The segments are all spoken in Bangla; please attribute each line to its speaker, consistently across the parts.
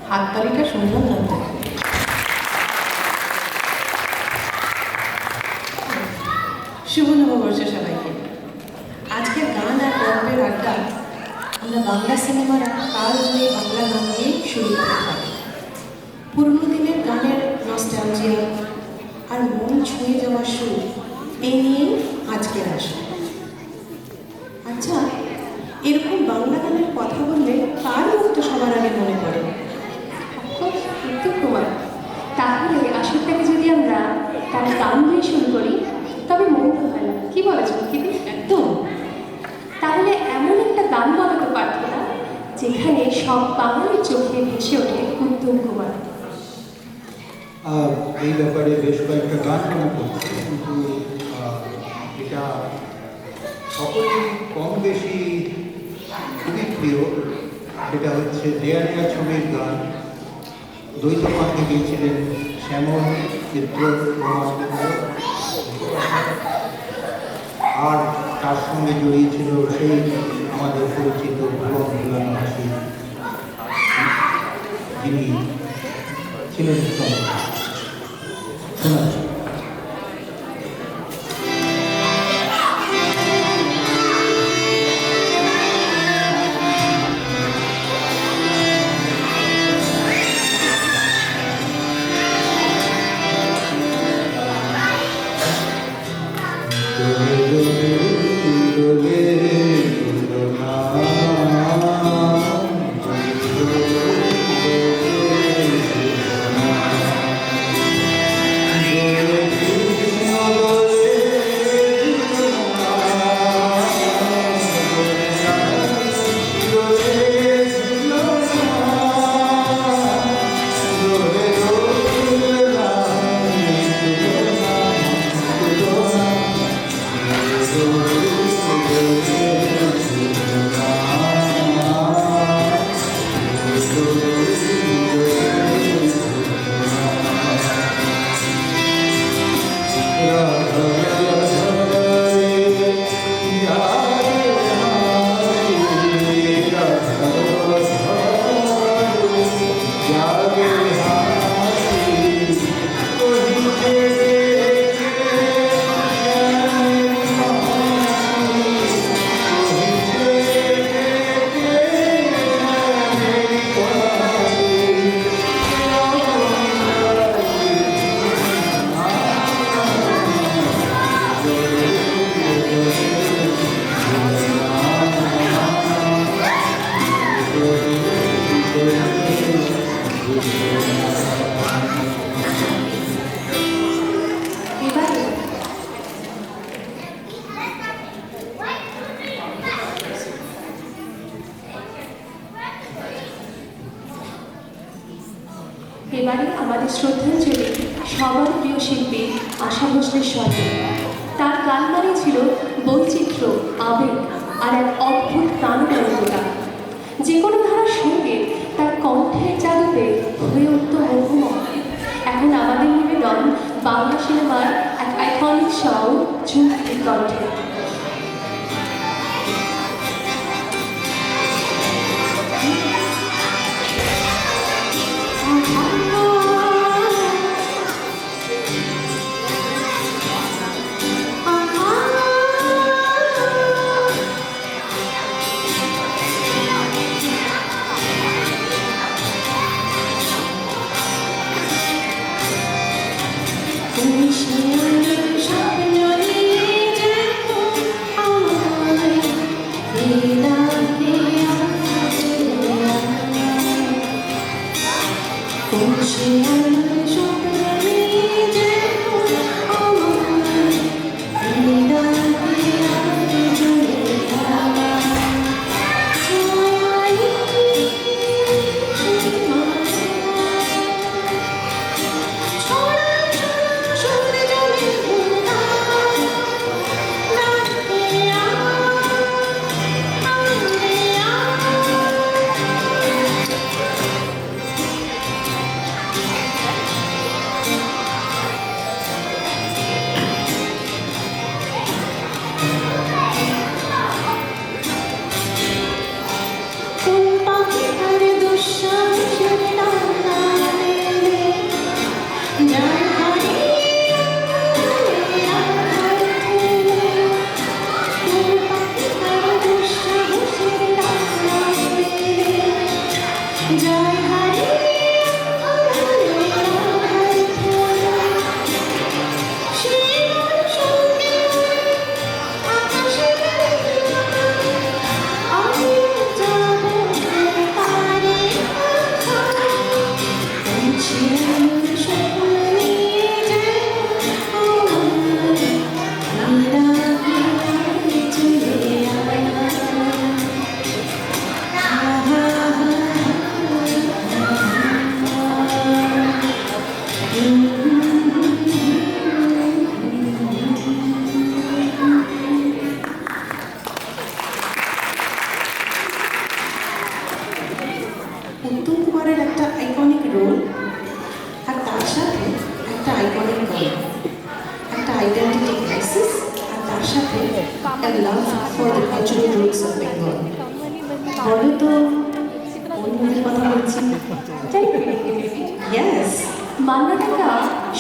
Speaker 1: হাততালিটা শুনলাম জানতে। শুভ নববর্ষ সবাইকে। আজকের গান আর গল্পের আড্ডা আমরা বাংলা সিনেমার একটা কালজয়ী বাংলা গান দিয়ে শুরু করতে পারি। পুরনো দিনের গানের নস্টালজিয়া আর মন ছুঁয়ে যাওয়ার সুর এই নিয়েই আজকের আসা। আচ্ছা, এরকম বাংলা গানের কথা বললে কার মুখ তো সবার আগে মনে পড়ে?
Speaker 2: উত্তম কুমার। তাহলে আসরটাকে যদি আমরা তার গান দিয়ে শুরু করি তবে মন্দ হয় না, কি বলেছ কিদি?
Speaker 1: একদম।
Speaker 2: তাহলে এমন একটা গান বলাতে পারত না যেখানে সব বাঙালির চোখে ভেসে ওঠে উত্তম কুমার।
Speaker 3: এই ব্যাপারে বেশ কয়েকটা গান মনে করছে, কিন্তু এটা সকলেই কম বেশি খুবই প্রিয়। সেটা হচ্ছে দেয়ালিয়া ছবির গান। দ্বৈত কণ্ঠে গিয়েছিলেন শ্যামল, চিত্র, আর তার সঙ্গে জড়িয়েছিল সেই আমাদের পরিচিত ভুবন ভুলানো হাসি, যিনি ছিলেন শোনাচ্ছি।
Speaker 2: এবারে আমাদের শ্রদ্ধাঞ্জলি সবার প্রিয় শিল্পী আশা ভোসলের স্বরে। তার গান মানে ছিল বৈচিত্র্য, আবেগ আর এক অদ্ভুত প্রাণবন্ততা। যে কোনো ধারার সঙ্গে তার কণ্ঠের জাদুতে হয়ে উঠত মোহময়। এখন আমাদের নিবেদন বাংলা সিনেমার এক আইকনিক সাউন্ড ঝুঁকির কণ্ঠে।
Speaker 1: সাথে a love for the cultural roots of Bengal. বলো তো কোন মুভির কথা বলছি? Yes.
Speaker 2: মান্না কাকা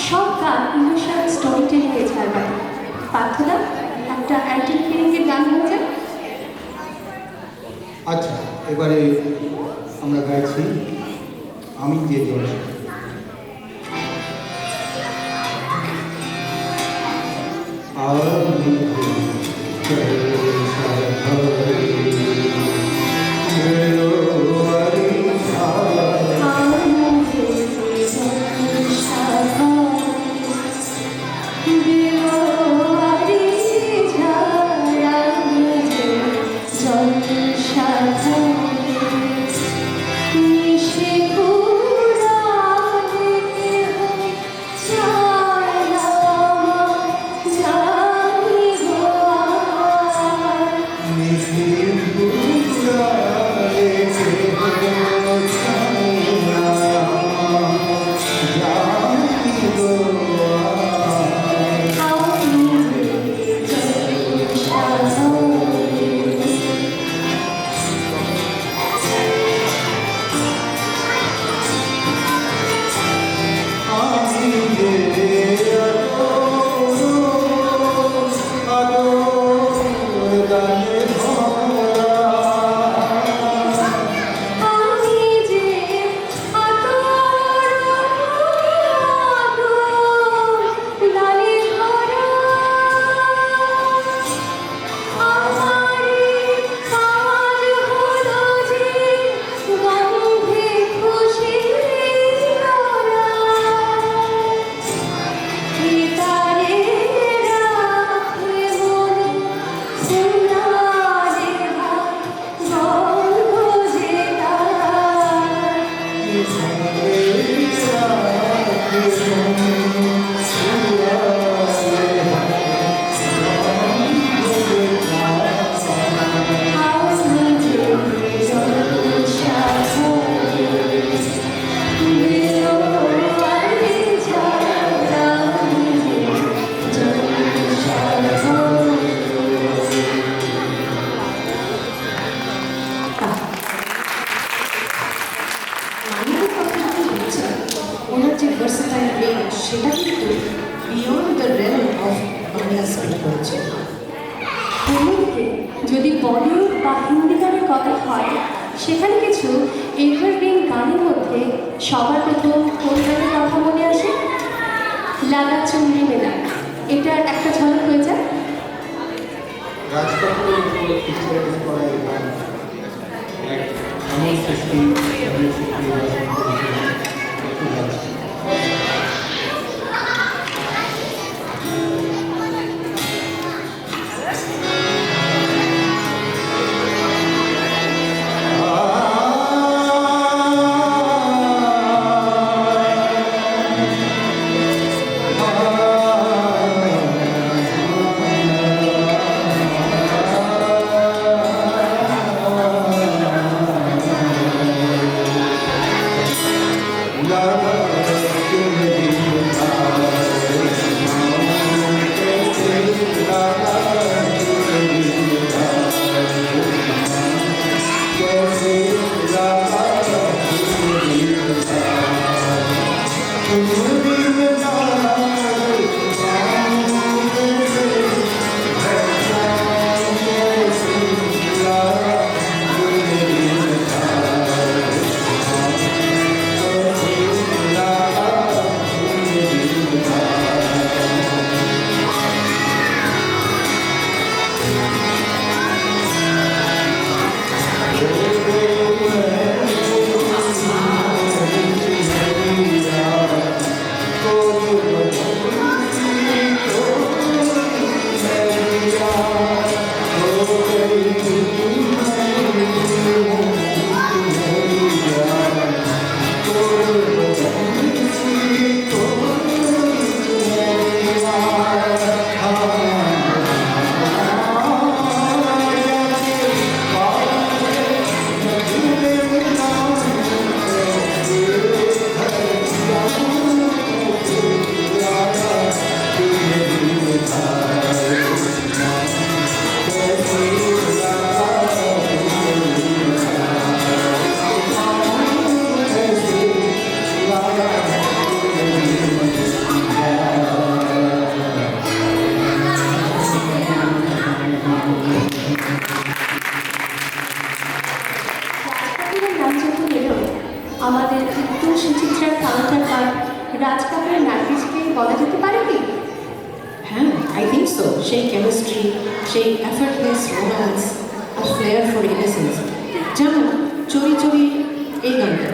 Speaker 2: সব গান ইমোশনাল স্টোরি টেলিংয়ে ছাড় করে। পার্থনা একটা অ্যান্টি ফিলিংয়ের গান হয়ে যায়।
Speaker 3: আচ্ছা, এবারে আমরা গাইছি আমি যে জলসা। আমি যে
Speaker 1: versatile range সেটা কিন্তু beyond the realm of Bangla speak করেছে।
Speaker 2: অন্যদিকে যদি বলিউড বা হিন্দি গানের কথা হয় সেখানে কিছু এভারগ্রিন গানের মধ্যে সবার প্রথম কোন গানের কথা মনে আসে? লাগা চুমড়ি মেলা। এটার একটা ঝলক হয়ে যায়।
Speaker 3: রাজ কাপুরের উপর পিকচারাইজ করা এই গান এক এমন সৃষ্টি একটু যাচ্ছে।
Speaker 1: কেমিস্ট্রি, সেই এফার্টলেস রোম্যান্স আর ফ্লেয়ার ফর ইনোসেন্স, যেমন চড়ি চড়ি এই গানটা।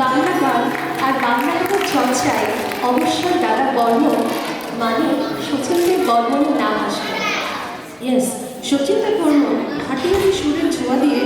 Speaker 2: বাংলা গান আর বাংলা গানের চর্চায় অবশ্যই দাদা বর্মন মানে শচীন্দ্রের বর্মনের নাম আসবে।
Speaker 1: ইয়েস, সচিন্দ্র বর্মন ভাটিয়ালি সুরের ছোঁয়া দিয়ে